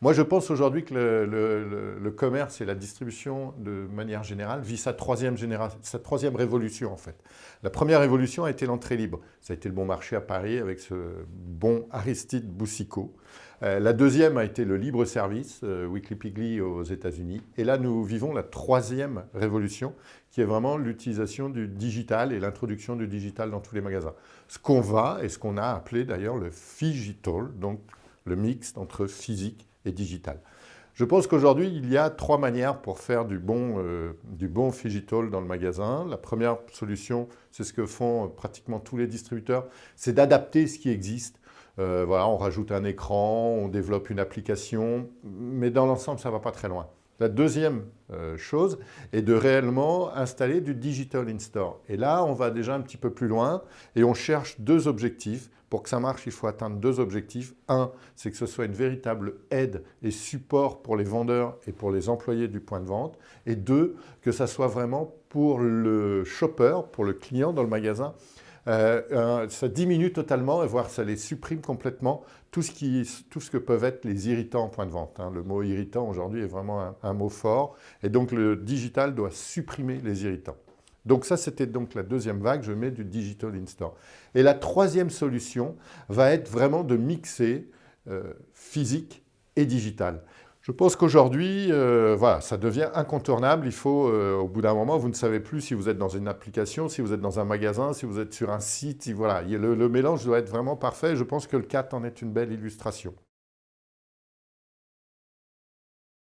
Moi, je pense aujourd'hui que le commerce et la distribution, de manière générale, vit sa troisième révolution, en fait. La première révolution a été l'entrée libre. Ça a été le bon marché à Paris avec ce bon Aristide Boucicaut. La deuxième a été le libre service, Weekly Pigly aux États-Unis. Et là, nous vivons la troisième révolution, qui est vraiment l'utilisation du digital et l'introduction du digital dans tous les magasins. Ce qu'on va et ce qu'on a appelé d'ailleurs le phygital, donc le mix entre physique et digital. Je pense qu'aujourd'hui, il y a trois manières pour faire du bon phygital dans le magasin. La première solution, c'est ce que font pratiquement tous les distributeurs, c'est d'adapter ce qui existe. Voilà, on rajoute un écran, on développe une application, mais dans l'ensemble, ça ne va pas très loin. La deuxième chose est de réellement installer du digital in-store. Et là, on va déjà un petit peu plus loin et on cherche deux objectifs. Pour que ça marche, il faut atteindre deux objectifs. Un, c'est que ce soit une véritable aide et support pour les vendeurs et pour les employés du point de vente. Et deux, que ça soit vraiment pour le shopper, pour le client dans le magasin, ça diminue totalement, et voire ça les supprime complètement, tout ce que peuvent être les irritants en point de vente. Le mot irritant aujourd'hui est vraiment un mot fort, et donc le digital doit supprimer les irritants. Donc ça, c'était donc la deuxième vague, je mets du digital in-store. Et la troisième solution va être vraiment de mixer physique et digital. Je pense qu'aujourd'hui, voilà, ça devient incontournable. Il faut, au bout d'un moment, vous ne savez plus si vous êtes dans une application, si vous êtes dans un magasin, si vous êtes sur un site. Voilà, le mélange doit être vraiment parfait. Je pense que le CAT en est une belle illustration.